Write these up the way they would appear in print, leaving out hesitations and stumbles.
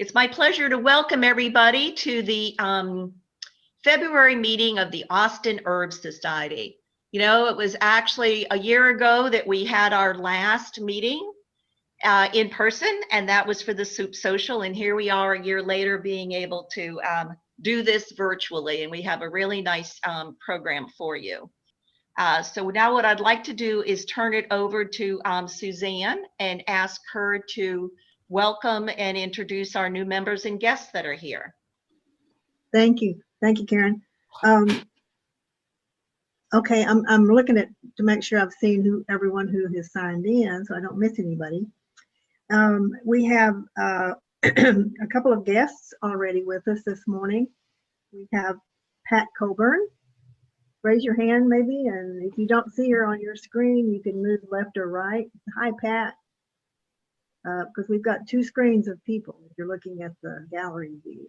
It's my pleasure to welcome everybody to the February meeting of the Austin Herb Society. You know, it was actually a year ago that we had our last meeting in person, and that was for the Soup Social. And here we are a year later being able to do this virtually, and we have a really nice program for you. So now what I'd like to do is turn it over to Suzanne and ask her to welcome and introduce our new members and guests that are here. Thank you, Karen. Okay, I'm looking at to make sure I've seen everyone who has signed in, so I don't miss anybody. We have a couple of guests already with us this morning. We have Pat Coburn. Raise your hand maybe, and if you don't see her on your screen, you can move left or right. Hi, Pat. Because we've got two screens of people if you're looking at the gallery view.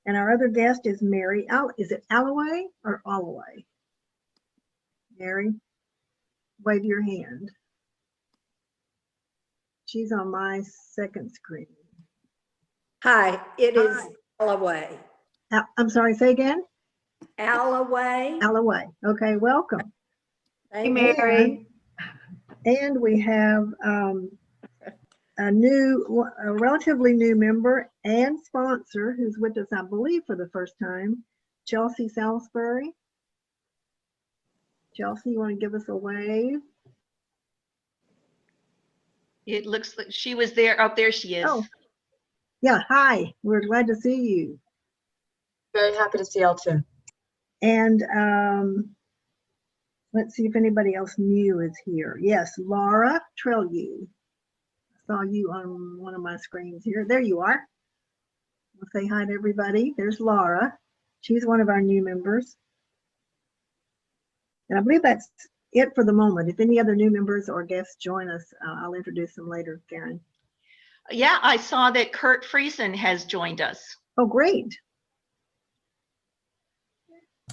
And our other guest is Mary. Is it Alloway or Alloway? Mary, wave your hand. She's on my second screen. Hi, it is Alloway. I'm sorry, say again? Alloway. Alloway. Okay, welcome. Hey, Mary. And we have a relatively new member and sponsor who's with us, I believe, for the first time, Chelsea Salisbury. Chelsea, you want to give us a wave? It looks like she was there. Up there she is. Oh, yeah. Hi. We're glad to see you. Very happy to see y'all too. And let's see if anybody else new is here. Yes, Laura Trellew. I saw you on one of my screens here. There you are. I'll say hi to everybody. There's Laura. She's one of our new members. And I believe that's it for the moment. If any other new members or guests join us, I'll introduce them later, Karen. Yeah, I saw that Kurt Friesen has joined us. Oh, great.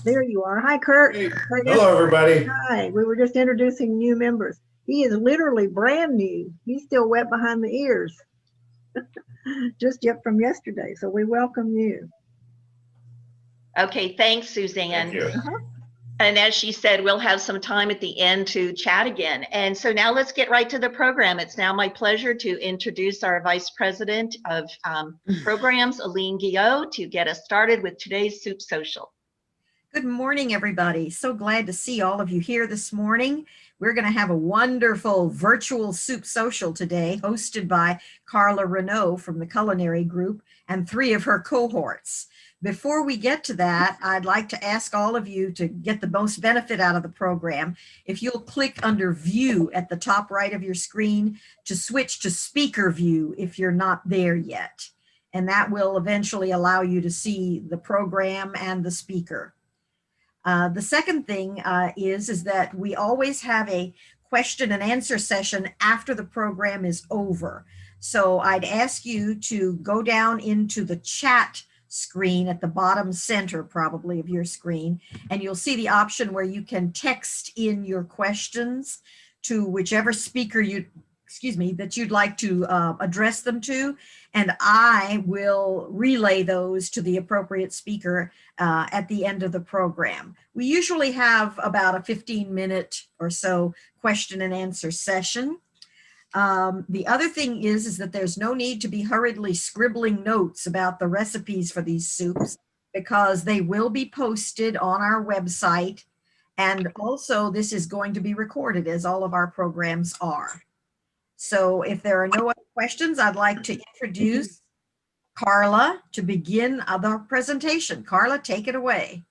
There you are. Hi, Kurt. Hey. Hello, everybody. Hi. We were just introducing new members. He is literally brand new. He's still wet behind the ears. Just yet from yesterday. So we welcome you. Okay, thanks, Suzanne. Thank you. And as she said, we'll have some time at the end to chat again. And so now let's get right to the program. It's now my pleasure to introduce our Vice President of Programs, Aline Guillot, to get us started with today's Soup Social. Good morning, everybody. So glad to see all of you here this morning. We're going to have a wonderful virtual Soup Social today, hosted by Karla Renaud from the Culinary Group and 3 of her cohorts. Before we get to that, I'd like to ask all of you to get the most benefit out of the program. If you'll click under View at the top right of your screen to switch to Speaker View if you're not there yet. And that will eventually allow you to see the program and the speaker. The second thing is that we always have a question and answer session after the program is over. So I'd ask you to go down into the chat screen at the bottom center probably of your screen, and you'll see the option where you can text in your questions to whichever speaker that you'd like to address them to, and I will relay those to the appropriate speaker at the end of the program. We usually have about a 15-minute or so question and answer session. The other thing is that there's no need to be hurriedly scribbling notes about the recipes for these soups because they will be posted on our website, and also this is going to be recorded as all of our programs are. So if there are no other questions, I'd like to introduce Karla to begin the presentation. Karla, take it away.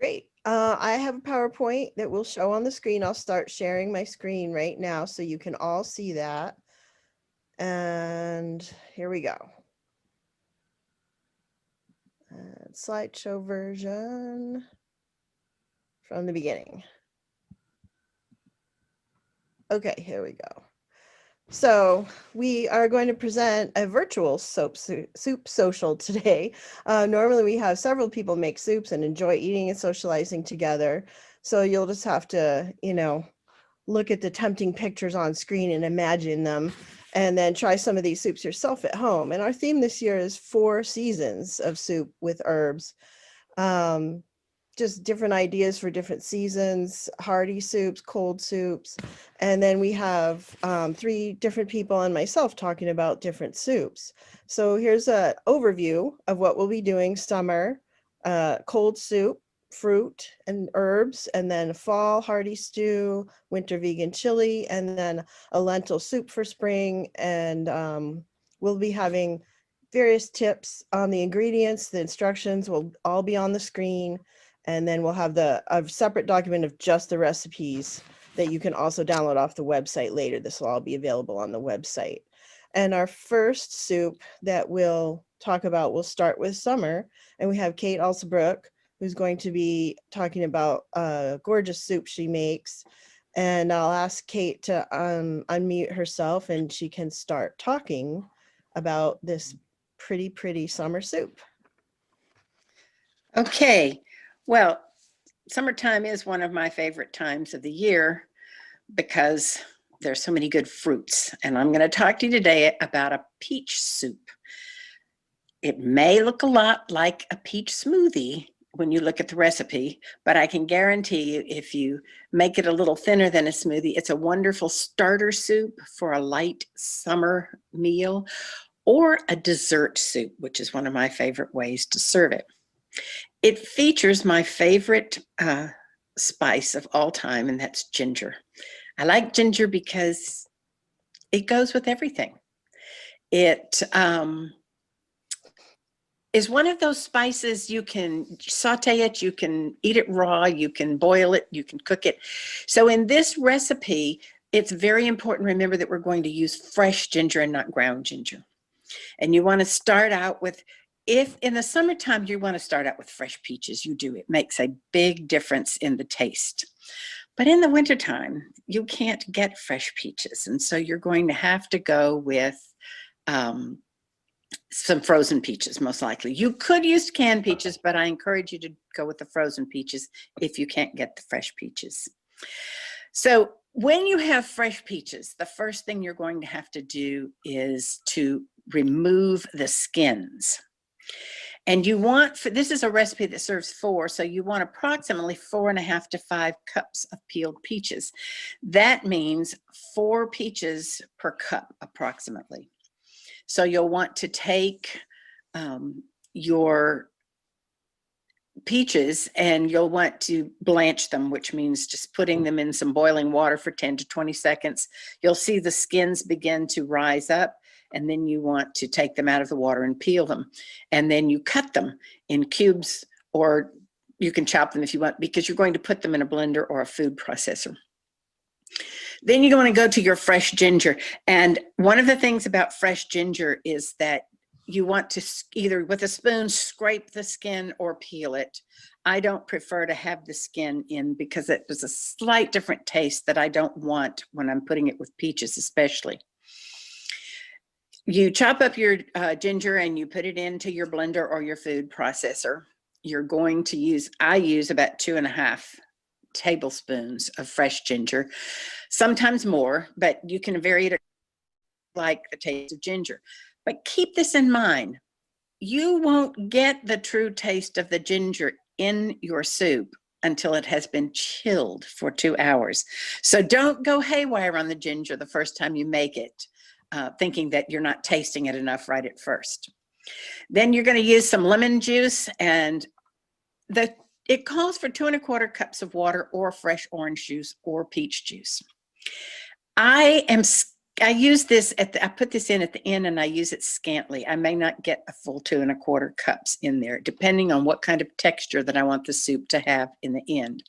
Great. I have a PowerPoint that will show on the screen. I'll start sharing my screen right now so you can all see that. And here we go. Slideshow version from the beginning. Okay, here we go. So we are going to present a virtual soup social today. Normally we have several people make soups and enjoy eating and socializing together. So you'll just have to, look at the tempting pictures on screen and imagine them. and then try some of these soups yourself at home. And our theme this year is 4 seasons of soup with herbs. Just different ideas for different seasons, hearty soups, cold soups. And then we have 3 different people and myself talking about different soups. So here's an overview of what we'll be doing: summer, cold soup, fruit and herbs, and then fall hearty stew, winter vegan chili, and then a lentil soup for spring. And we'll be having various tips on the ingredients. The instructions will all be on the screen. And then we'll have a separate document of just the recipes that you can also download off the website later. This will all be available on the website. And our first soup that we'll talk about, we'll start with summer. And we have Kate Alsabrook, who's going to be talking about a gorgeous soup she makes. And I'll ask Kate to unmute herself, and she can start talking about this pretty summer soup. Okay, well, summertime is one of my favorite times of the year because there's so many good fruits. And I'm going to talk to you today about a peach soup. It may look a lot like a peach smoothie when you look at the recipe, but I can guarantee you if you make it a little thinner than a smoothie, it's a wonderful starter soup for a light summer meal, or a dessert soup, which is one of my favorite ways to serve it. It features my favorite spice of all time, and that's ginger. I like ginger because it goes with everything. It is one of those spices you can saute it, you can eat it raw, you can boil it, you can cook it. So in this recipe, it's very important to remember that we're going to use fresh ginger and not ground ginger. And you want to start out with, if in the summertime you want to start out with fresh peaches, you do. It makes a big difference in the taste. But in the wintertime, you can't get fresh peaches. And so you're going to have to go with some frozen peaches, most likely. You could use canned peaches, but I encourage you to go with the frozen peaches if you can't get the fresh peaches. So when you have fresh peaches, the first thing you're going to have to do is to remove the skins. And you want, this is a recipe that serves 4, so you want approximately 4.5 to 5 cups of peeled peaches. That means 4 peaches per cup approximately. So you'll want to take your peaches and you'll want to blanch them, which means just putting them in some boiling water for 10 to 20 seconds. You'll see the skins begin to rise up, and then you want to take them out of the water and peel them. And then you cut them in cubes, or you can chop them if you want, because you're going to put them in a blender or a food processor. Then you're going to go to your fresh ginger. And one of the things about fresh ginger is that you want to either with a spoon scrape the skin or peel it. I don't prefer to have the skin in because it was a slight different taste that I don't want when I'm putting it with peaches especially. You chop up your ginger and you put it into your blender or your food processor. You're going to use, I use about 2.5 tablespoons of fresh ginger, sometimes more, but you can vary it like the taste of ginger. But keep this in mind, you won't get the true taste of the ginger in your soup until it has been chilled for 2 hours. So don't go haywire on the ginger the first time you make it, thinking that you're not tasting it enough right at first. Then you're going to use some lemon juice, and it calls for 2¼ cups of water or fresh orange juice or peach juice. I use this I put this in at the end, and I use it scantly. I may not get a full 2¼ cups in there, depending on what kind of texture that I want the soup to have in the end.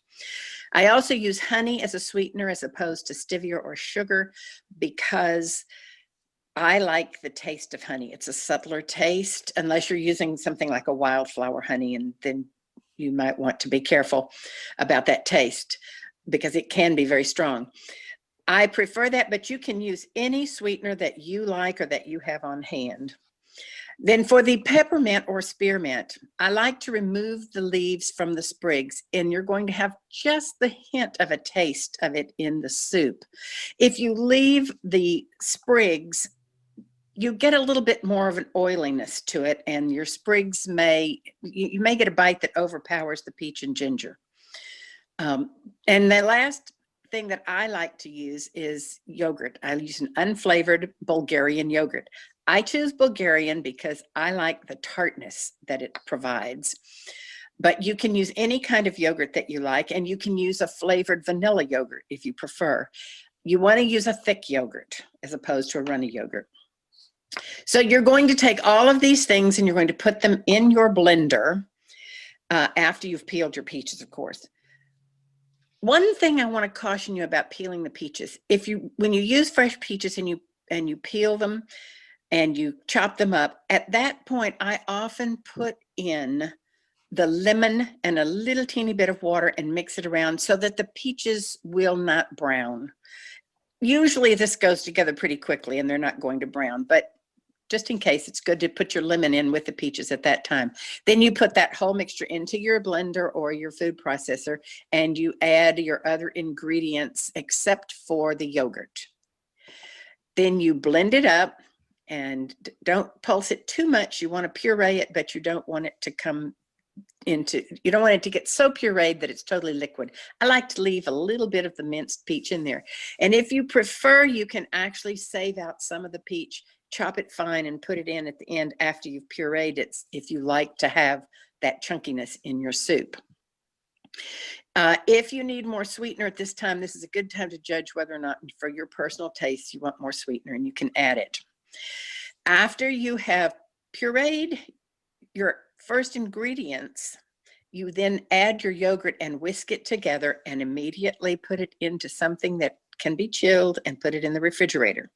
I also use honey as a sweetener as opposed to stevia or sugar because I like the taste of honey. It's a subtler taste, unless you're using something like a wildflower honey, and then you might want to be careful about that taste because it can be very strong. I prefer that, but you can use any sweetener that you like or that you have on hand. Then for the peppermint or spearmint, I like to remove the leaves from the sprigs, and you're going to have just the hint of a taste of it in the soup. If you leave the sprigs, you get a little bit more of an oiliness to it, and your sprigs you may get a bite that overpowers the peach and ginger. And the last thing that I like to use is yogurt. I use an unflavored Bulgarian yogurt. I choose Bulgarian because I like the tartness that it provides. But you can use any kind of yogurt that you like, and you can use a flavored vanilla yogurt if you prefer. You want to use a thick yogurt as opposed to a runny yogurt. So you're going to take all of these things and you're going to put them in your blender after you've peeled your peaches, of course. One thing I want to caution you about peeling the peaches, when you use fresh peaches and you peel them and you chop them up, at that point, I often put in the lemon and a little teeny bit of water and mix it around so that the peaches will not brown. Usually this goes together pretty quickly and they're not going to brown, but just in case, it's good to put your lemon in with the peaches at that time. Then you put that whole mixture into your blender or your food processor, and you add your other ingredients except for the yogurt. Then you blend it up, and don't pulse it too much. You want to puree it, but you don't want it to you don't want it to get so pureed that it's totally liquid. I like to leave a little bit of the minced peach in there. And if you prefer, you can actually save out some of the peach, chop it fine, and put it in at the end after you've pureed it, if you like to have that chunkiness in your soup. If you need more sweetener at this time, this is a good time to judge whether or not for your personal taste you want more sweetener, and you can add it. After you have pureed your first ingredients, you then add your yogurt and whisk it together and immediately put it into something that can be chilled and put it in the refrigerator.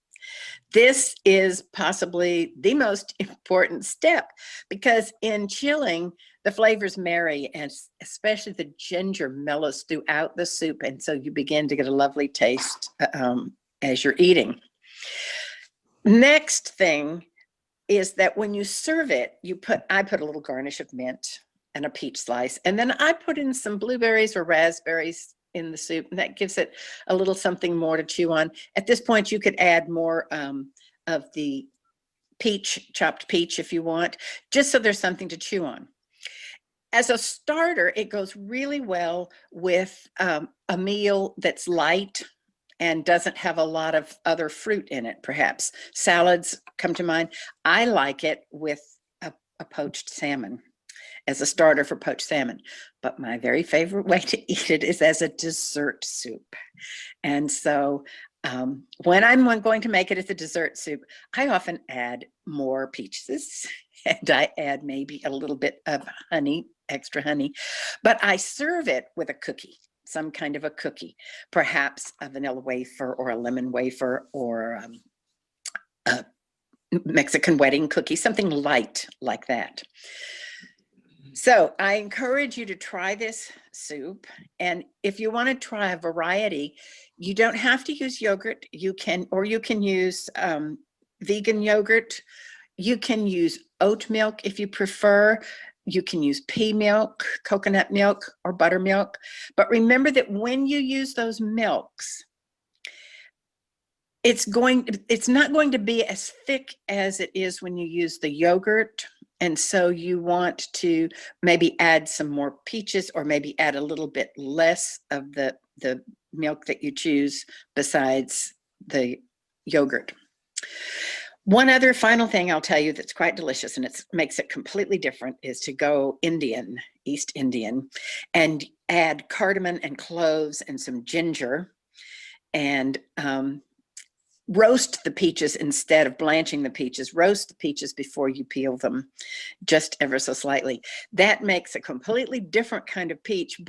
This is possibly the most important step because in chilling, the flavors marry, and especially the ginger mellows throughout the soup. And so you begin to get a lovely taste as you're eating. Next thing is that when you serve it, I put a little garnish of mint and a peach slice, and then I put in some blueberries or raspberries in the soup, and that gives it a little something more to chew on. At this point, you could add more of the chopped peach if you want, just so there's something to chew on. As a starter, it goes really well with a meal that's light and doesn't have a lot of other fruit in it, perhaps. Salads come to mind. I like it with a poached salmon, as a starter for poached salmon. But my very favorite way to eat it is as a dessert soup. And so when I'm going to make it as a dessert soup, I often add more peaches, and I add maybe a little bit of honey, extra honey, but I serve it with a cookie, some kind of a cookie, perhaps a vanilla wafer or a lemon wafer or a Mexican wedding cookie, something light like that. So I encourage you to try this soup. And if you want to try a variety, you don't have to use yogurt. You can use vegan yogurt. You can use oat milk if you prefer. You can use pea milk, coconut milk, or buttermilk. But remember that when you use those milks, it's not going to be as thick as it is when you use the yogurt. And so you want to maybe add some more peaches, or maybe add a little bit less of the milk that you choose besides the yogurt. One other final thing I'll tell you that's quite delicious, and it makes it completely different, is to go East Indian, and add cardamom and cloves and some ginger, and roast the peaches instead of blanching the peaches. Roast the peaches before you peel them, just ever so slightly. That makes a completely different kind of peach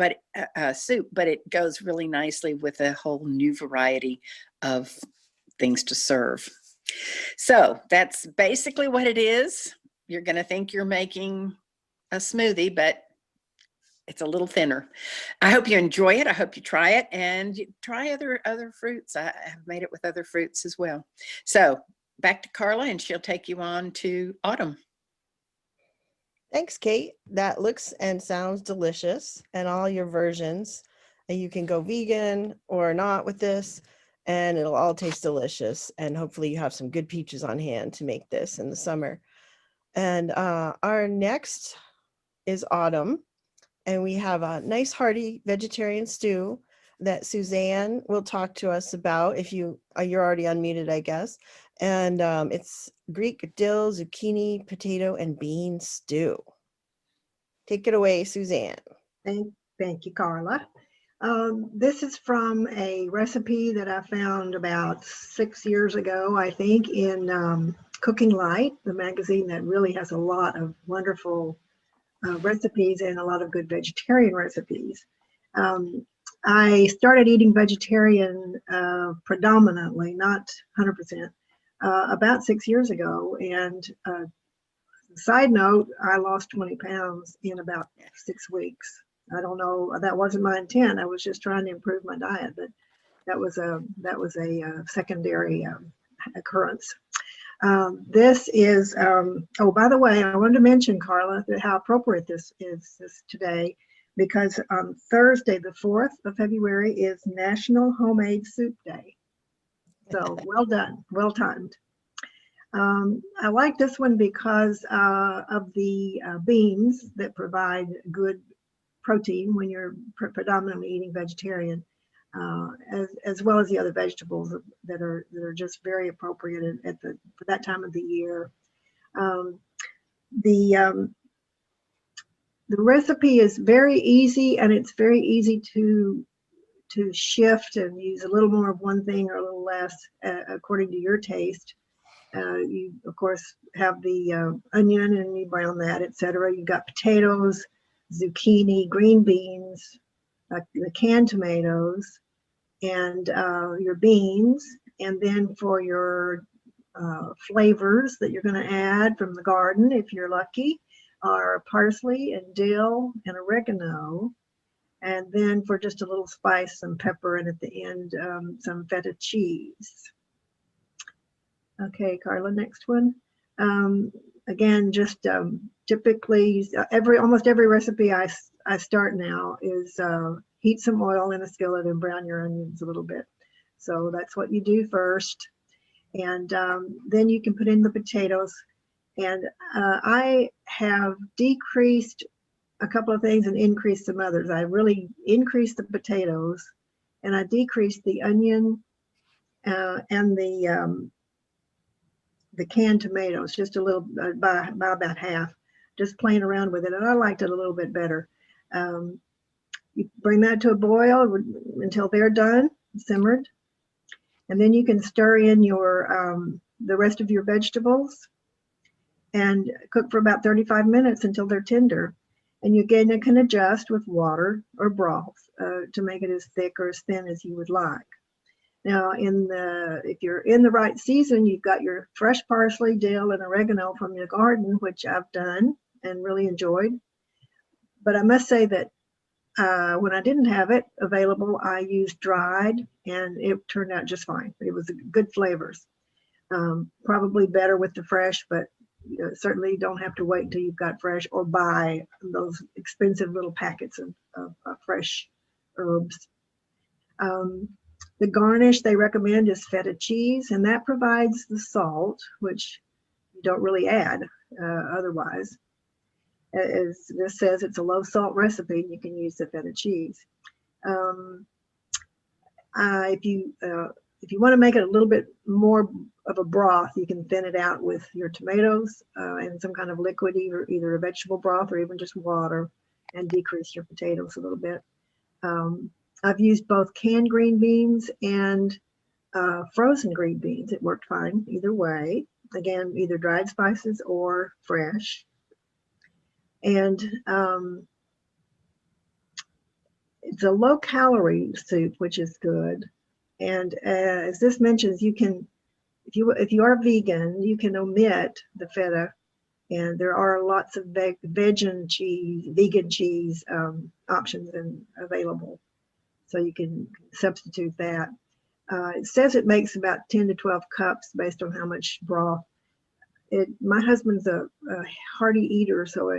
soup, but it goes really nicely with a whole new variety of things to serve. So that's basically what it is. You're going to think you're making a smoothie, but it's a little thinner. I hope you enjoy it. I hope you try it, and you try other fruits. I have made it with other fruits as well. So back to Karla, and she'll take you on to autumn. Thanks, Kate. That looks and sounds delicious, and all your versions. And you can go vegan or not with this, and it'll all taste delicious. And hopefully you have some good peaches on hand to make this in the summer. And our next is autumn, and we have a nice hearty vegetarian stew that Suzanne will talk to us about. If you're already unmuted, I guess. And it's Greek dill, zucchini, potato, and bean stew. Take it away, Suzanne. Thank you, Carla. This is from a recipe that I found about 6 years ago, I think, in Cooking Light, the magazine that really has a lot of wonderful recipes and a lot of good vegetarian recipes. I started eating vegetarian predominantly, not 100%, about 6 years ago. And side note, I lost 20 pounds in about 6 weeks. I don't know, that wasn't my intent. I was just trying to improve my diet, but that was a secondary occurrence. This is, oh, by the way, I wanted to mention, Carla, that how appropriate this is today, because on Thursday, the 4th of February, is National Homemade Soup Day. So well done, well timed. I like this one because of the beans that provide good protein when you're predominantly eating vegetarian, as well as the other vegetables that are just very appropriate for that time of the year. The recipe is very easy, and it's very easy to shift and use a little more of one thing or a little less according to your taste. You of course have the onion, and you brown that, etc. You've got potatoes, zucchini, green beans, the canned tomatoes, and your beans. And then for your flavors that you're going to add from the garden, if you're lucky, are parsley and dill and oregano. And then for just a little spice, some pepper, and at the end, some feta cheese. Okay, Carla, next one. Again, just typically, almost every recipe I start now is heat some oil in a skillet and brown your onions a little bit. So that's what you do first. And then you can put in the potatoes. And I have decreased a couple of things and increased some others. I really increased the potatoes, and I decreased the onion and the canned tomatoes, just a little, by about half, just playing around with it. And I liked it a little bit better. You bring that to a boil until they're done, simmered. And then you can stir in your the rest of your vegetables and cook for about 35 minutes until they're tender. And you again can adjust with water or broth to make it as thick or as thin as you would like. Now, if you're in the right season, you've got your fresh parsley, dill, and oregano from your garden, which I've done and really enjoyed. But I must say that when I didn't have it available, I used dried, and it turned out just fine. It was good flavors. Probably better with the fresh, but certainly don't have to wait until you've got fresh or buy those expensive little packets of fresh herbs. The garnish they recommend is feta cheese, and that provides the salt, which you don't really add otherwise. As this says, it's a low salt recipe, and you can use the feta cheese. If you want to make it a little bit more of a broth, you can thin it out with your tomatoes and some kind of liquid, either a vegetable broth or even just water, and decrease your potatoes a little bit. I've used both canned green beans and frozen green beans. It worked fine either way. Again, either dried spices or fresh. And it's a low-calorie soup, which is good. And as this mentions, you can, if you are vegan, you can omit the feta. And there are lots of vegan cheese options available. So you can substitute that. It says it makes about 10 to 12 cups based on how much broth. My husband's a hearty eater, so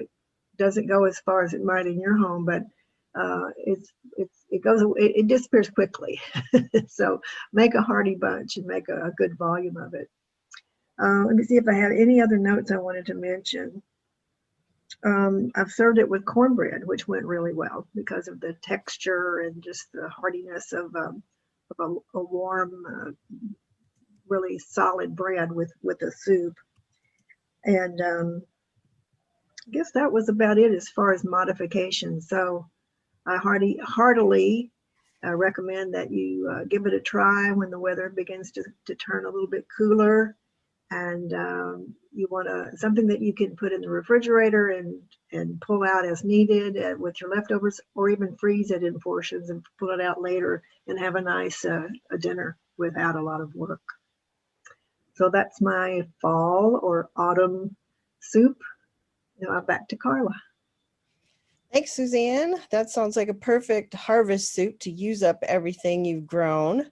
doesn't go as far as it might in your home, but it disappears quickly. So make a hearty bunch and make a good volume of it. Let me see if I have any other notes I wanted to mention. I've served it with cornbread, which went really well because of the texture and just the heartiness of a warm, really solid bread with a soup. And I guess that was about it as far as modifications. So I heartily recommend that you give it a try when the weather begins to turn a little bit cooler. And you want something that you can put in the refrigerator and pull out as needed with your leftovers, or even freeze it in portions and pull it out later and have a nice a dinner without a lot of work. So that's my fall or autumn soup. Now back to Karla. Thanks, Suzanne. That sounds like a perfect harvest soup to use up everything you've grown,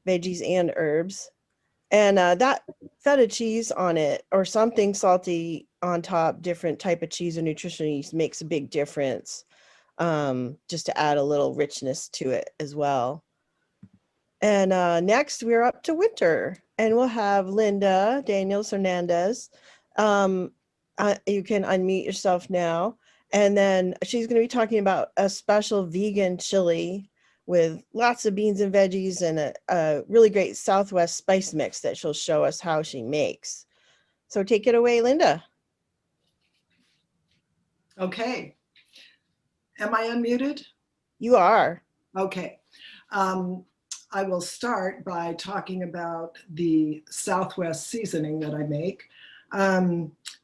veggies and herbs. And that feta cheese on it or something salty on top, different type of cheese or nutritional yeast makes a big difference, just to add a little richness to it as well. And next we're up to winter, and we'll have Linda Daniels Hernandez. You can unmute yourself now. And then she's going to be talking about a special vegan chili with lots of beans and veggies and a really great Southwest spice mix that she'll show us how she makes. So take it away, Linda. Okay. Am I unmuted? You are. Okay. I will start by talking about the Southwest seasoning that I make.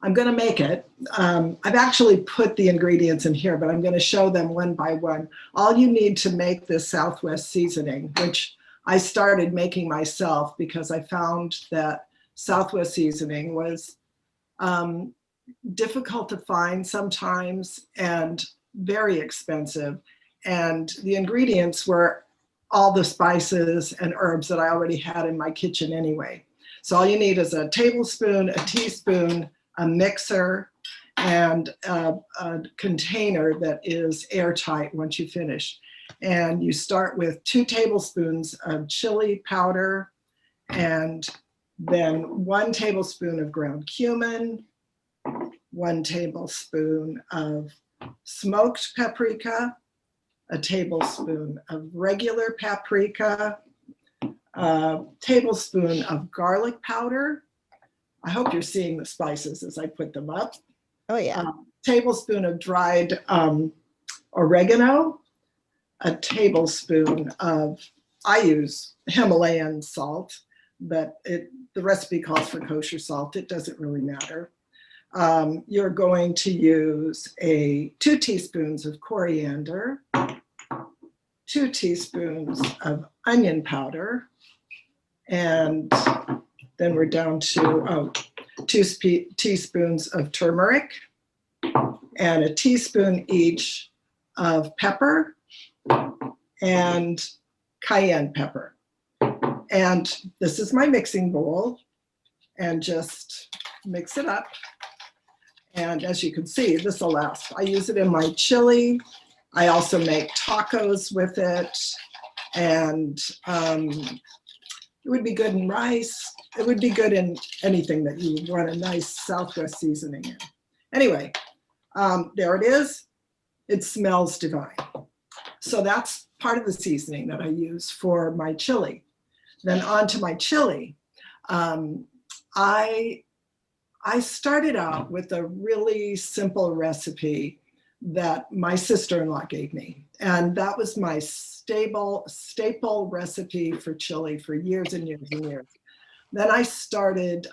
I'm going to make it. I've actually put the ingredients in here, but I'm going to show them one by one. All you need to make this Southwest seasoning, which I started making myself because I found that Southwest seasoning was difficult to find sometimes and very expensive. And the ingredients were all the spices and herbs that I already had in my kitchen anyway. So all you need is a tablespoon, a teaspoon, a mixer, and a container that is airtight once you finish. And you start with 2 tablespoons of chili powder, and then 1 tablespoon of ground cumin, 1 tablespoon of smoked paprika, a tablespoon of regular paprika, a tablespoon of garlic powder. I hope you're seeing the spices as I put them up. Oh, yeah. Tablespoon of dried oregano, a tablespoon of, I use Himalayan salt, but the recipe calls for kosher salt. It doesn't really matter. You're going to use 2 teaspoons of coriander, 2 teaspoons of onion powder, and then we're down to 2 teaspoons of turmeric and a teaspoon each of pepper and cayenne pepper. And this is my mixing bowl, and just mix it up. And as you can see, this will last. I use it in my chili. I also make tacos with it, and it would be good in rice. It would be good in anything that you would want a nice Southwest seasoning in. Anyway, there it is. It smells divine. So that's part of the seasoning that I use for my chili. Then on to my chili. I started out with a really simple recipe that my sister-in-law gave me. And that was my staple recipe for chili for years and years and years. Then I started,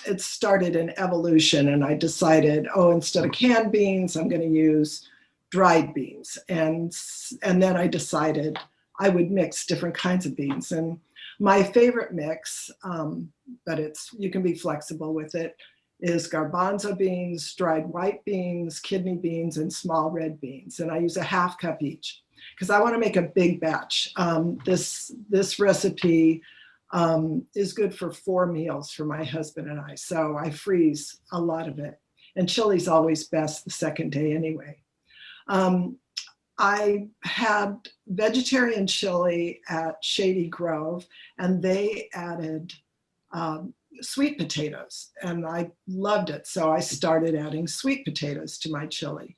it started an evolution, and I decided, instead of canned beans, I'm going to use dried beans. And then I decided I would mix different kinds of beans. And my favorite mix, but you can be flexible with it, is garbanzo beans, dried white beans, kidney beans, and small red beans. And I use a 1/2 cup each because I want to make a big batch. This recipe is good for 4 meals for my husband and I. So I freeze a lot of it. And chili's always best the second day anyway. I had vegetarian chili at Shady Grove, and they added sweet potatoes, and I loved it. So I started adding sweet potatoes to my chili.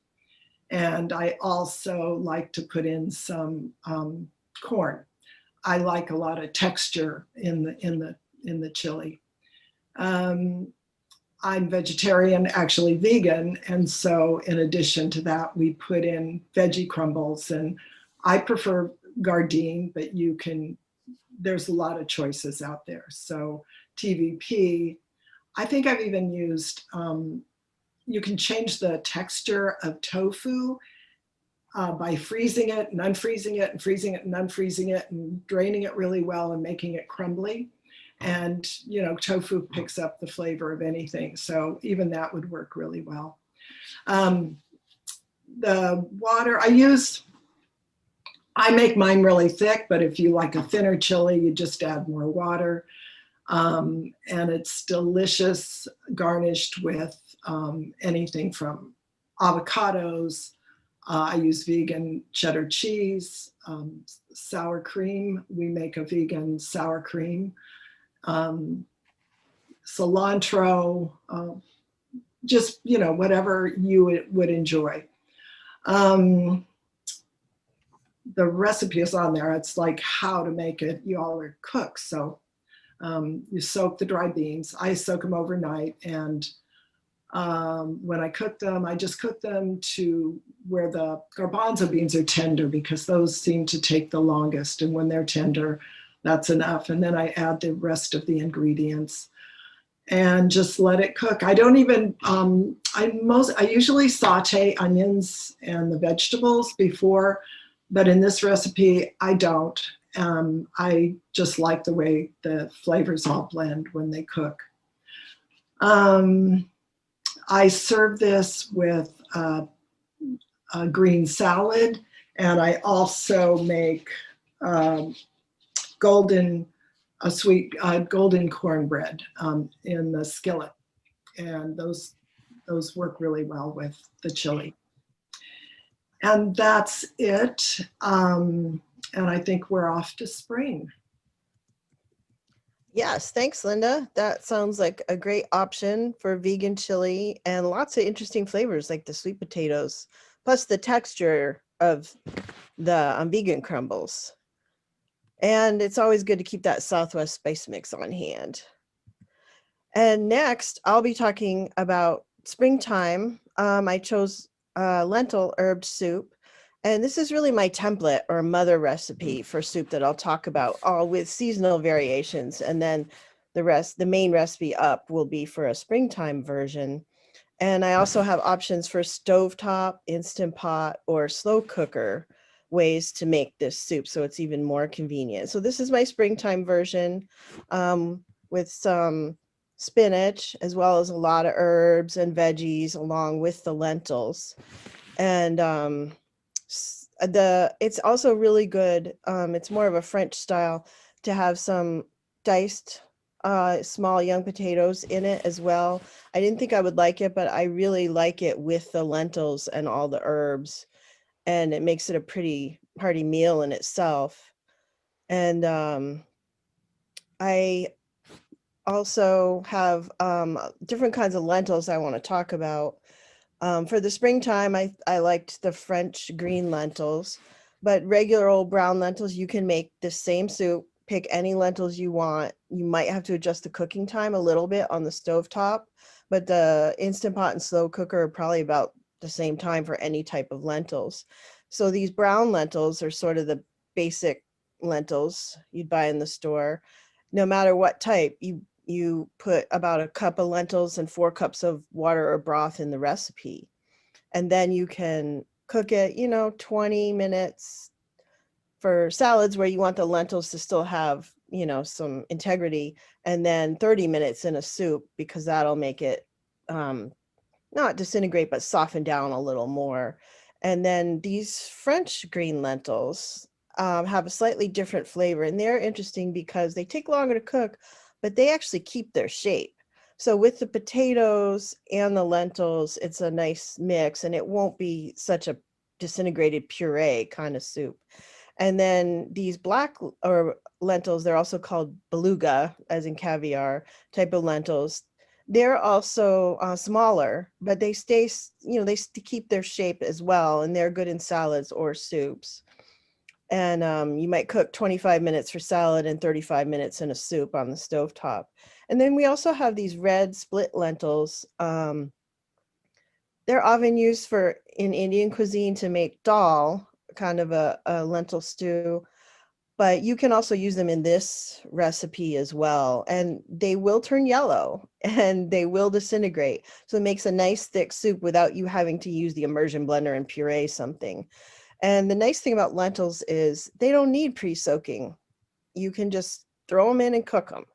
And I also like to put in some corn. I like a lot of texture in the chili. I'm vegetarian, actually vegan, and so in addition to that, we put in veggie crumbles, and I prefer Gardein, but there's a lot of choices out there. So TVP, I think I've even used, you can change the texture of tofu by freezing it and unfreezing it and freezing it and unfreezing it and draining it really well and making it crumbly. And, tofu picks up the flavor of anything. So even that would work really well. The water I make mine really thick, but if you like a thinner chili, you just add more water. And it's delicious, garnished with anything from avocados. I use vegan cheddar cheese, sour cream. We make a vegan sour cream. Cilantro, just, whatever you would enjoy. The recipe is on there. It's like how to make it. You all are cooks. So you soak the dry beans. I soak them overnight. And when I cook them, I just cook them to where the garbanzo beans are tender, because those seem to take the longest. And when they're tender, that's enough. And then I add the rest of the ingredients and just let it cook. I don't even, I usually saute onions and the vegetables before, but in this recipe, I don't. I just like the way the flavors all blend when they cook. I serve this with a green salad, and I also make golden cornbread in the skillet, and those work really well with the chili. And that's it. And I think we're off to spring. Yes, thanks, Linda. That sounds like a great option for vegan chili, and lots of interesting flavors like the sweet potatoes, plus the texture of the vegan crumbles. And it's always good to keep that Southwest spice mix on hand. And next, I'll be talking about springtime. I chose lentil herb soup. And this is really my template or mother recipe for soup that I'll talk about, all with seasonal variations. And then the main recipe up will be for a springtime version. And I also have options for stovetop, Instant Pot, or slow cooker ways to make this soup, so it's even more convenient. So this is my springtime version with some spinach, as well as a lot of herbs and veggies along with the lentils. And it's also really good. It's more of a French style to have some diced small young potatoes in it as well. I didn't think I would like it, but I really like it with the lentils and all the herbs, and it makes it a pretty hearty meal in itself. And I also have different kinds of lentils I want to talk about. For the springtime, I liked the French green lentils, but regular old brown lentils, you can make the same soup, pick any lentils you want. You might have to adjust the cooking time a little bit on the stovetop, but the Instant Pot and slow cooker are probably about the same time for any type of lentils. So these brown lentils are sort of the basic lentils you'd buy in the store. No matter what type, you put about a cup of lentils and 4 cups of water or broth in the recipe. And then you can cook it, 20 minutes for salads where you want the lentils to still have, some integrity, and then 30 minutes in a soup, because that'll make it not disintegrate, but soften down a little more. And then these French green lentils have a slightly different flavor, and they're interesting because they take longer to cook, but they actually keep their shape. So with the potatoes and the lentils, it's a nice mix, and it won't be such a disintegrated puree kind of soup. And then these black or lentils, they're also called beluga, as in caviar type of lentils. They're also smaller, but they stay, they keep their shape as well, and they're good in salads or soups. And you might cook 25 minutes for salad and 35 minutes in a soup on the stovetop. And then we also have these red split lentils. They're often used in Indian cuisine to make dal, kind of a lentil stew. But you can also use them in this recipe as well. And they will turn yellow and they will disintegrate. So it makes a nice thick soup without you having to use the immersion blender and puree something. And the nice thing about lentils is they don't need pre-soaking. You can just throw them in and cook them.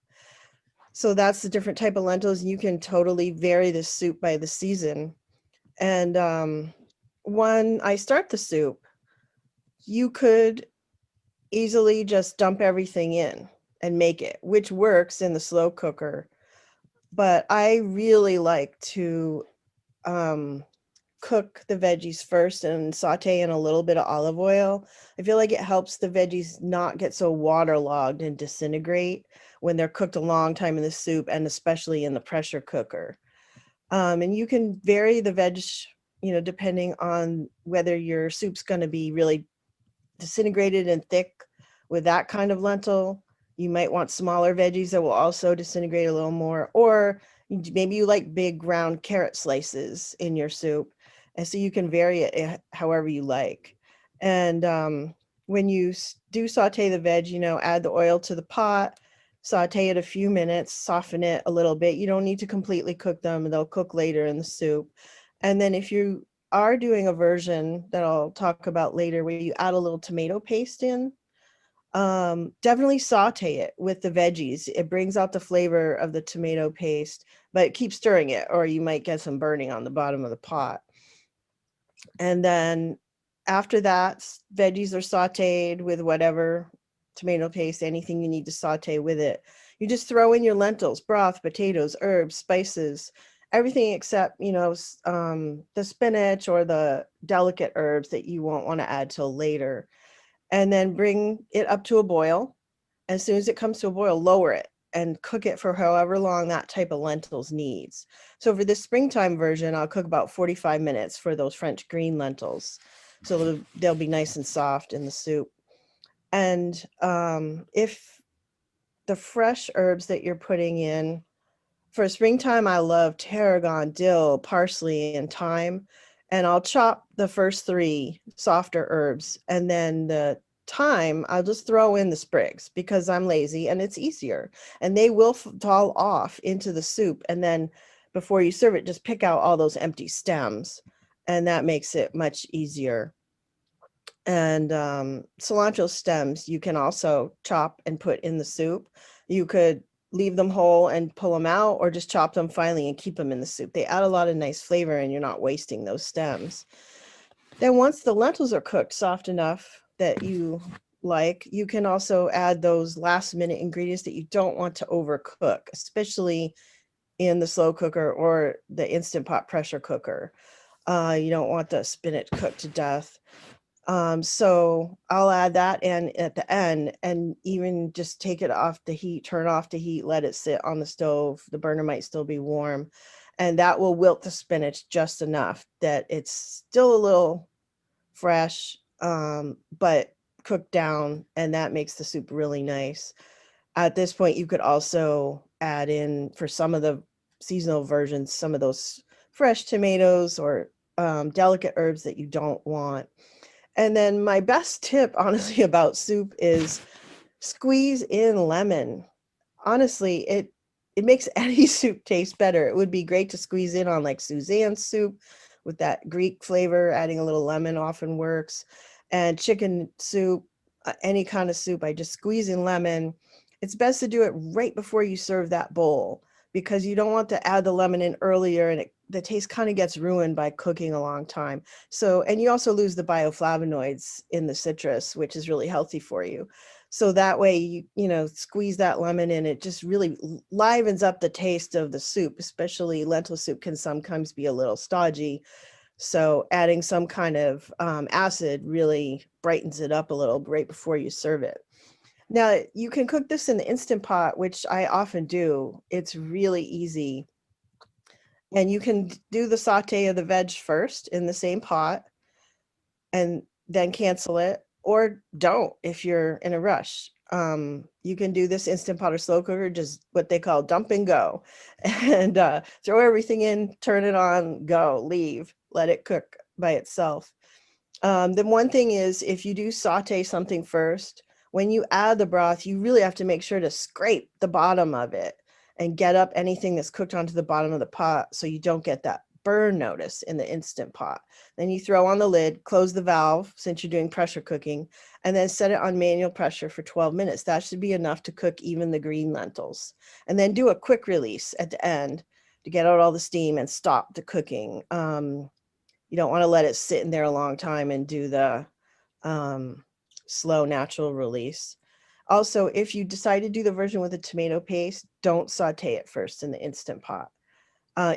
So that's the different type of lentils. You can totally vary the soup by the season. And when I start the soup, you could easily just dump everything in and make it, which works in the slow cooker. But I really like to cook the veggies first and saute in a little bit of olive oil. I feel like it helps the veggies not get so waterlogged and disintegrate when they're cooked a long time in the soup, and especially in the pressure cooker. And you can vary the veg, depending on whether your soup's going to be really disintegrated and thick with that kind of lentil. You might want smaller veggies that will also disintegrate a little more, or maybe you like big round carrot slices in your soup. And so you can vary it however you like. And when you do saute the veg, add the oil to the pot, saute it a few minutes, soften it a little bit. You don't need to completely cook them. They'll cook later in the soup. And then if you are doing a version that I'll talk about later where you add a little tomato paste in, definitely saute it with the veggies. It brings out the flavor of the tomato paste, but keep stirring it or you might get some burning on the bottom of the pot. And then after that, veggies are sauteed with whatever tomato paste, anything you need to saute with it. You just throw in your lentils, broth, potatoes, herbs, spices, everything except, the spinach or the delicate herbs that you won't want to add till later. And then bring it up to a boil. As soon as it comes to a boil, lower it and cook it for however long that type of lentils needs. So for this springtime version, I'll cook about 45 minutes for those French green lentils. So they'll be nice and soft in the soup. And if the fresh herbs that you're putting in, for springtime, I love tarragon, dill, parsley, and thyme. And I'll chop the first 3 softer herbs. And then the thyme, I'll just throw in the sprigs because I'm lazy and it's easier. And they will fall off into the soup. And then before you serve it, just pick out all those empty stems. And that makes it much easier. And cilantro stems, you can also chop and put in the soup. You could leave them whole and pull them out, or just chop them finely and keep them in the soup. They add a lot of nice flavor and you're not wasting those stems. Then once the lentils are cooked soft enough that you like, you can also add those last minute ingredients that you don't want to overcook, especially in the slow cooker or the Instant Pot pressure cooker. You don't want the spinach cooked to death. So I'll add that in at the end and even just take it off the heat, turn off the heat, let it sit on the stove. The burner might still be warm, and that will wilt the spinach just enough that it's still a little fresh, but cooked down, and that makes the soup really nice. At this point, you could also add in, for some of the seasonal versions, some of those fresh tomatoes or delicate herbs that you don't want. And then my best tip, honestly, about soup is squeeze in lemon. Honestly, it makes any soup taste better. It would be great to squeeze in on like Suzanne's soup with that Greek flavor. Adding a little lemon often works. And chicken soup, any kind of soup, I just squeeze in lemon. It's best to do it right before you serve that bowl because you don't want to add the lemon in earlier and the taste kind of gets ruined by cooking a long time. So, and you also lose the bioflavonoids in the citrus, which is really healthy for you. So that way you squeeze that lemon in, it just really livens up the taste of the soup. Especially lentil soup can sometimes be a little stodgy. So adding some kind of acid really brightens it up a little right before you serve it. Now you can cook this in the Instant Pot, which I often do. It's really easy. And you can do the saute of the veg first in the same pot and then cancel it, or don't if you're in a rush. You can do this Instant Pot or slow cooker, just what they call dump and go, and throw everything in, turn it on, go, leave, let it cook by itself. The one thing is, if you do saute something first, when you add the broth, you really have to make sure to scrape the bottom of it and get up anything that's cooked onto the bottom of the pot so you don't get that burn notice in the Instant Pot. Then you throw on the lid, close the valve since you're doing pressure cooking, and then set it on manual pressure for 12 minutes. That should be enough to cook even the green lentils. And then do a quick release at the end to get out all the steam and stop the cooking. You don't want to let it sit in there a long time and do the slow natural release. Also, if you decide to do the version with a tomato paste, don't saute it first in the Instant Pot.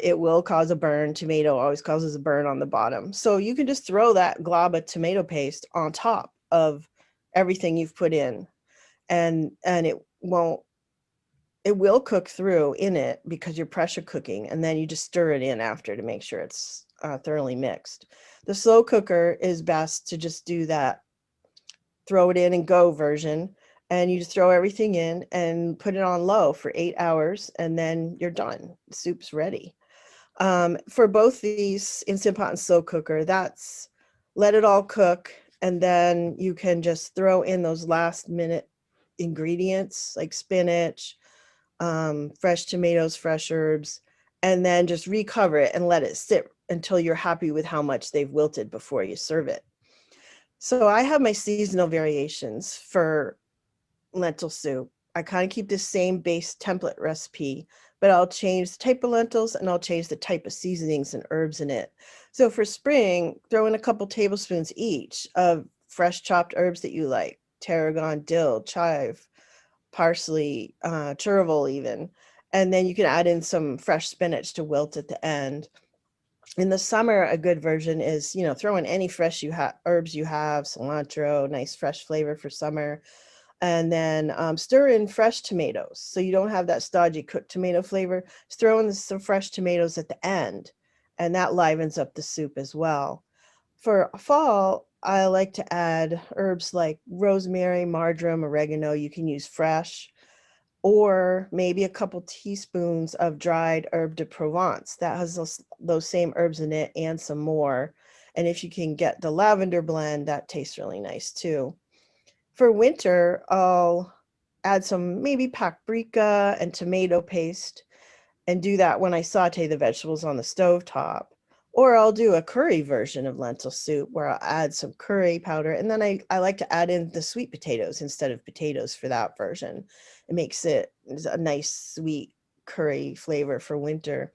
It will cause a burn. Tomato always causes a burn on the bottom. So you can just throw that glob of tomato paste on top of everything you've put in, and it will cook through in it because you're pressure cooking, and then you just stir it in after to make sure it's thoroughly mixed. The slow cooker is best to just do that throw it in and go version, and you just throw everything in and put it on low for 8 hours, and then you're done. The soup's ready. For both these Instant Pot and slow cooker, that's let it all cook, and then you can just throw in those last minute ingredients like spinach, fresh tomatoes, fresh herbs, and then just recover it and let it sit until you're happy with how much they've wilted before you serve it. So I have my seasonal variations for lentil soup. I kind of keep the same base template recipe, but I'll change the type of lentils and I'll change the type of seasonings and herbs in it. So for spring, throw in a couple tablespoons each of fresh chopped herbs that you like: tarragon, dill, chive, parsley, chervil even. And then you can add in some fresh spinach to wilt at the end. In the summer, a good version is, throw in any fresh herbs you have, cilantro, nice fresh flavor for summer. And then stir in fresh tomatoes. So you don't have that stodgy cooked tomato flavor. Just throw in some fresh tomatoes at the end, and that livens up the soup as well. For fall, I like to add herbs like rosemary, marjoram, oregano. You can use fresh, or maybe a couple teaspoons of dried herb de Provence. That has those same herbs in it and some more. And if you can get the lavender blend, that tastes really nice too. For winter, I'll add some maybe paprika and tomato paste and do that when I saute the vegetables on the stove top. Or I'll do a curry version of lentil soup where I'll add some curry powder. And then I like to add in the sweet potatoes instead of potatoes for that version. It makes it a nice sweet curry flavor for winter.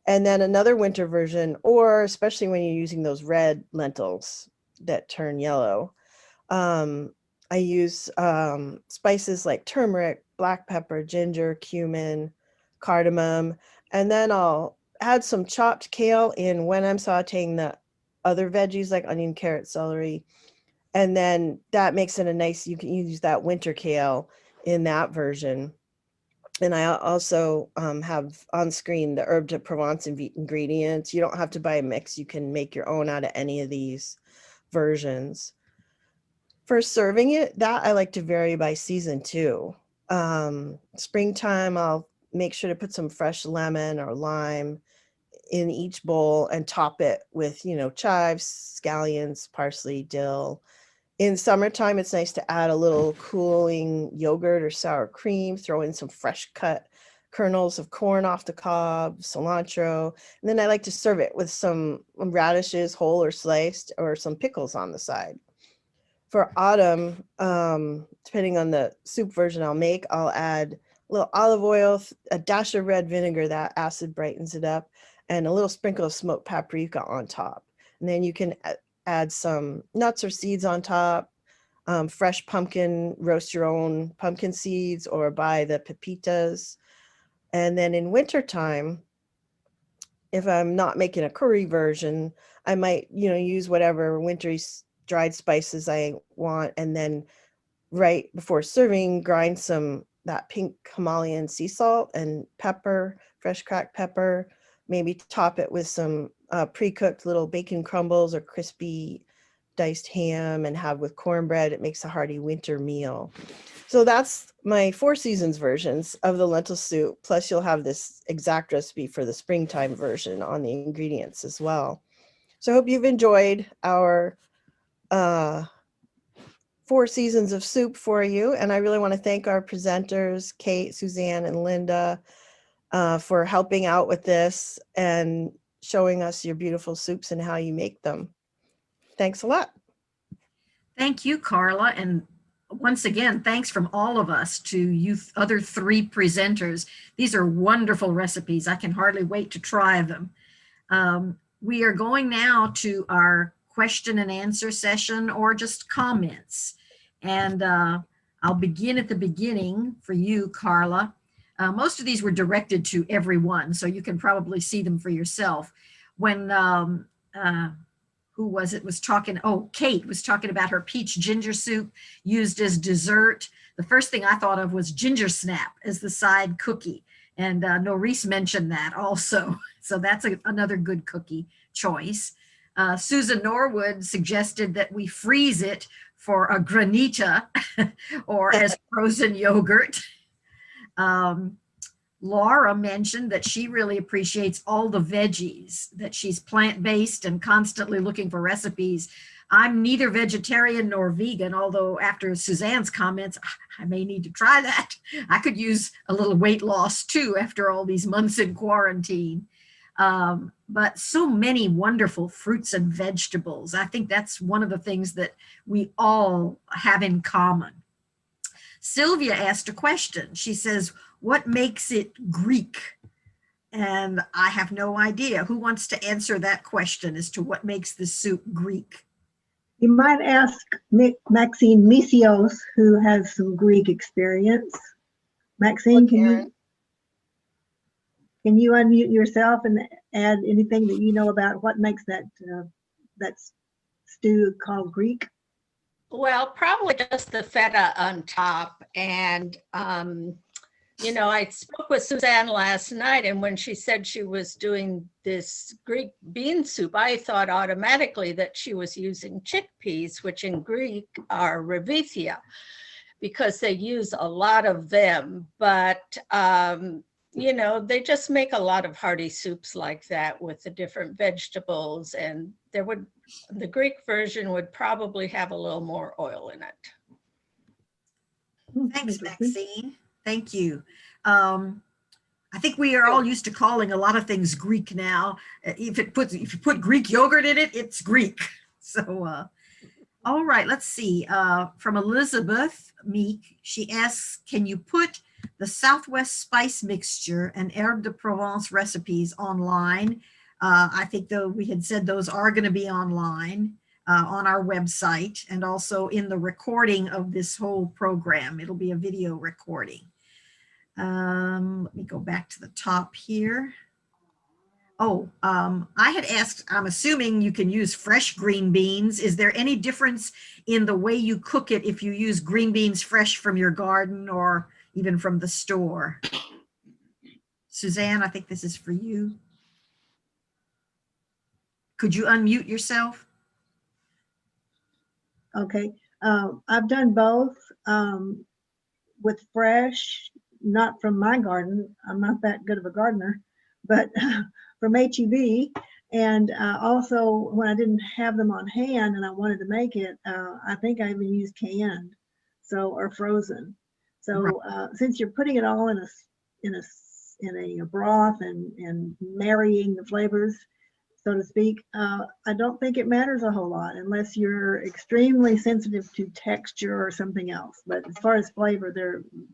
And then another winter version, or especially when you're using those red lentils that turn yellow, I use spices like turmeric, black pepper, ginger, cumin, cardamom, and then I'll add some chopped kale in when I'm sauteing the other veggies like onion, carrot, celery. And then that makes it a nice, you can use that winter kale in that version. And I also have on screen the herb de Provence ingredients. You don't have to buy a mix. You can make your own out of any of these versions. For serving it, that I like to vary by season too. Springtime, I'll make sure to put some fresh lemon or lime in each bowl and top it with, chives, scallions, parsley, dill. In summertime, it's nice to add a little cooling yogurt or sour cream, throw in some fresh cut kernels of corn off the cob, cilantro, and then I like to serve it with some radishes, whole or sliced, or some pickles on the side. For autumn, depending on the soup version I'll make, I'll add a little olive oil, a dash of red vinegar, that acid brightens it up, and a little sprinkle of smoked paprika on top. And then you can add some nuts or seeds on top. fresh pumpkin, roast your own pumpkin seeds or buy the pepitas. And then in wintertime, if I'm not making a curry version, I might, use whatever wintry dried spices I want. And then right before serving, grind that pink Himalayan sea salt and pepper, fresh cracked pepper, maybe top it with some pre-cooked little bacon crumbles or crispy diced ham and have with cornbread. It makes a hearty winter meal. So that's my 4 seasons versions of the lentil soup. Plus you'll have this exact recipe for the springtime version on the ingredients as well. So I hope you've enjoyed our 4 seasons of soup for you. And I really want to thank our presenters, Kate, Suzanne, and Linda, for helping out with this and showing us your beautiful soups and how you make them. Thanks a lot. Thank you, Karla. And once again, thanks from all of us to you other 3 presenters. These are wonderful recipes. I can hardly wait to try them. We are going now to our question and answer session or just comments. And I'll begin at the beginning for you, Karla. Most of these were directed to everyone, so you can probably see them for yourself. When who was it was talking, Kate was talking about her peach ginger soup used as dessert. The first thing I thought of was ginger snap as the side cookie. And Norris mentioned that also. So that's another good cookie choice. Susan Norwood suggested that we freeze it for a granita or as frozen yogurt. Laura mentioned that she really appreciates all the veggies, that she's plant-based and constantly looking for recipes. I'm neither vegetarian nor vegan, although after Suzanne's comments, I may need to try that. I could use a little weight loss too after all these months in quarantine. But so many wonderful fruits and vegetables. I think that's one of the things that we all have in common. Sylvia asked a question. She says, what makes it Greek? And I have no idea. Who wants to answer that question as to what makes the soup Greek? You might ask Maxine Misios, who has some Greek experience. Maxine, can you unmute yourself and add anything that you know about what makes that stew called Greek? Well, probably just the feta on top. And, I spoke with Suzanne last night, and when she said she was doing this Greek bean soup, I thought automatically that she was using chickpeas, which in Greek are revithia, because they use a lot of them. But, they just make a lot of hearty soups like that with the different vegetables. And the Greek version would probably have a little more oil in it. Thanks, Maxine. Thank you. I think we are all used to calling a lot of things Greek now. If you put Greek yogurt in it, it's Greek. So, all right, let's see. From Elizabeth Meek, she asks, can you put the Southwest spice mixture and herbe de Provence recipes online? I think though we had said those are going to be online on our website and also in the recording of this whole program. It'll be a video recording. Let me go back to the top here. I had asked, I'm assuming you can use fresh green beans. Is there any difference in the way you cook it if you use green beans fresh from your garden or even from the store? Suzanne, I think this is for you. Could you unmute yourself? Okay. I've done both with fresh, not from my garden. I'm not that good of a gardener, but from HEB. And also when I didn't have them on hand and I wanted to make it, I think I even used canned, or frozen. So since you're putting it all in a broth and marrying the flavors, so to speak, I don't think it matters a whole lot unless you're extremely sensitive to texture or something else. But as far as flavor,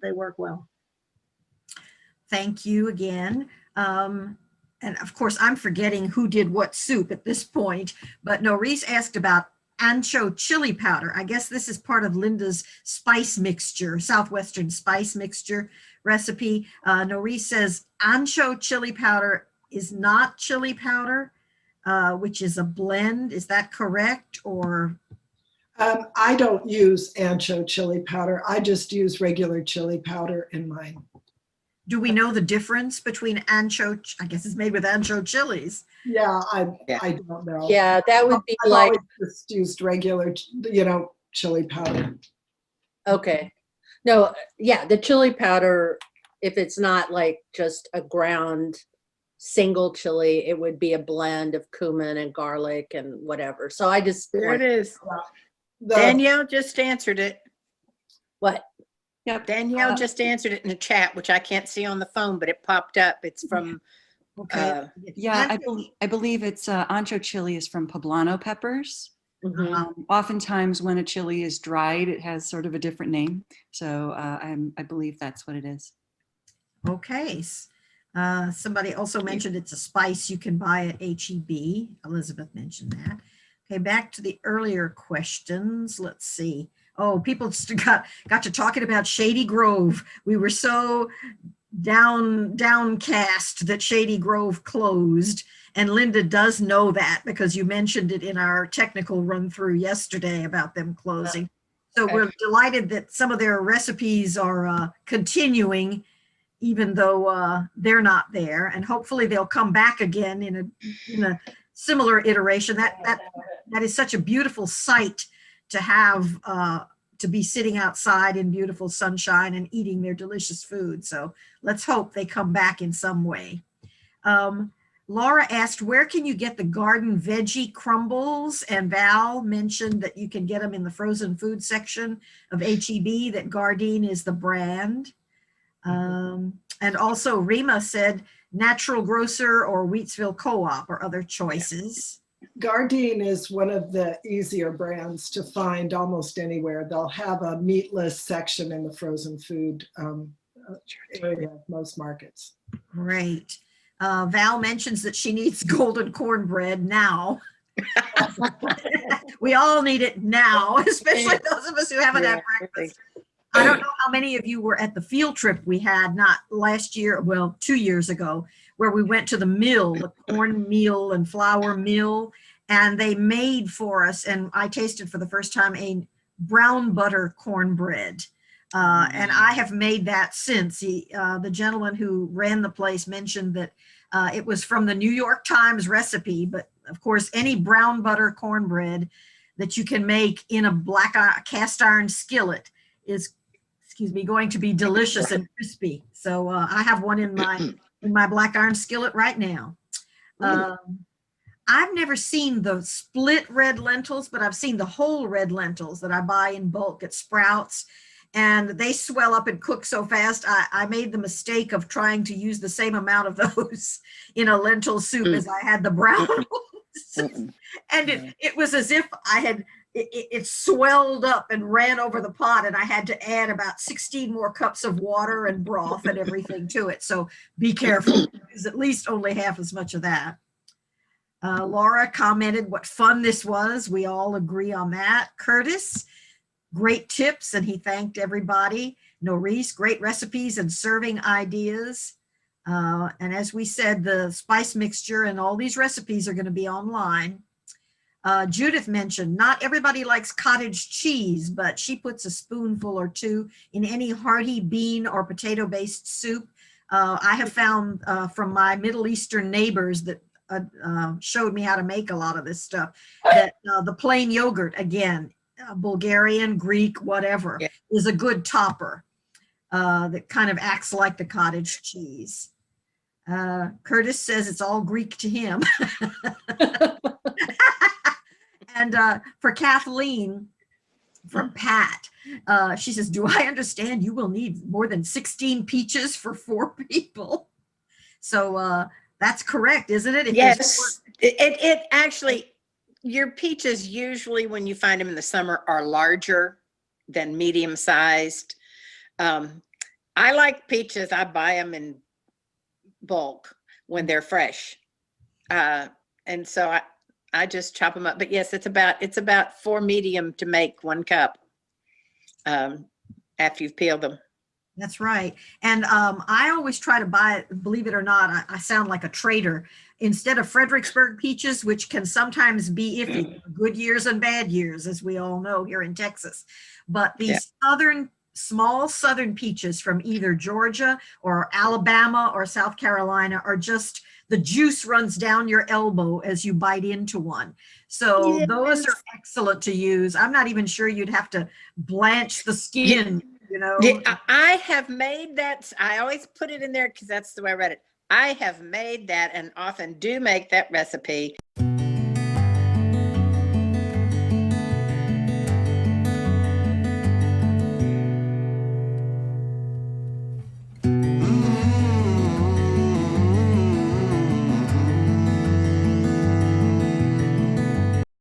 they work well. Thank you again. And of course, I'm forgetting who did what soup at this point, but Norris asked about ancho chili powder. I guess this is part of Linda's spice mixture, Southwestern spice mixture recipe. Noree says ancho chili powder is not chili powder, which is a blend. Is that correct? Or I don't use ancho chili powder. I just use regular chili powder in mine. do we know the difference between ancho? I guess it's made with ancho chilies. Yeah, Yeah. I don't know. Yeah, that would be I've like, always just used regular, chili powder. okay. No, yeah, the chili powder, if it's not like just a ground single chili, it would be a blend of cumin and garlic and whatever. So I just, There it is. The- Danielle just answered it. what? Yep. Danielle just answered it in the chat, which I can't see on the phone, but it popped up. It's from, Okay. Yeah, Ancho- I believe it's ancho chili is from poblano peppers. Mhm. Oftentimes when a chili is dried, it has sort of a different name. So I believe that's what it is. Okay. Somebody also mentioned it's a spice you can buy at HEB. Elizabeth mentioned that. Okay, back to the earlier questions. Let's see. Oh, people just got to talking about Shady Grove. We were so downcast that Shady Grove closed. And Linda does know that because you mentioned it in our technical run through yesterday about them closing. So Okay. we're delighted that some of their recipes are continuing, even though they're not there. And hopefully they'll come back again in a similar iteration. That is such a beautiful sight to have, to be sitting outside in beautiful sunshine and eating their delicious food. So let's hope they come back in some way. Laura asked, where can you get the garden veggie crumbles? And Val mentioned that you can get them in the frozen food section of HEB, that Gardein is the brand. And also Rima said Natural Grocer or Wheatsville Co-op or other choices. Gardein is one of the easier brands to find almost anywhere. They'll have a meatless section in the frozen food area of most markets. Great. Val mentions that she needs golden cornbread now. We all need it now, especially those of us who haven't had breakfast. I don't know how many of you were at the field trip we had, not last year, well, 2 years ago, where we went to the mill, the corn meal and flour mill, and they made for us, and I tasted for the first time, a brown butter cornbread. And I have made that since. The gentleman who ran the place mentioned that it was from the New York Times recipe, but of course, any brown butter cornbread that you can make in a cast iron skillet is, going to be delicious and crispy. So I have one in my black iron skillet right now. I've never seen the split red lentils, but I've seen the whole red lentils that I buy in bulk at Sprouts. And they swell up and cook so fast. I made the mistake of trying to use the same amount of those in a lentil soup as I had the brown ones. And it was as if I had, it swelled up and ran over the pot, and I had to add about 16 more cups of water and broth and everything to it. So be careful. It's at least only half as much of that. Laura commented what fun this was. We all agree on that. Curtis, great tips, and he thanked everybody. Norris, great recipes and serving ideas. And as we said, the spice mixture and all these recipes are going to be online. Judith mentioned not everybody likes cottage cheese, but she puts a spoonful or two in any hearty bean or potato-based soup. I have found from my Middle Eastern neighbors that showed me how to make a lot of this stuff, that the plain yogurt, again, Bulgarian, Greek, whatever, is a good topper that kind of acts like the cottage cheese. Curtis says it's all Greek to him. And for Kathleen from Pat, she says, do I understand you will need more than 16 peaches for 4 people? So that's correct, isn't it? If yes, it actually, your peaches usually when you find them in the summer are larger than medium sized. I like peaches. I buy them in bulk when they're fresh. And so I just chop them up. But yes, it's about 4 medium to make 1 cup after you've peeled them. That's right. And I always try to buy, believe it or not, I sound like a trader. Instead of Fredericksburg peaches, which can sometimes be iffy, good years and bad years, as we all know here in Texas. But these small southern peaches from either Georgia or Alabama or South Carolina are just, the juice runs down your elbow as you bite into one. So those are excellent to use. I'm not even sure you'd have to blanch the skin. You know, I have made that. I always put it in there because that's the way I read it. I have made that and often do make that recipe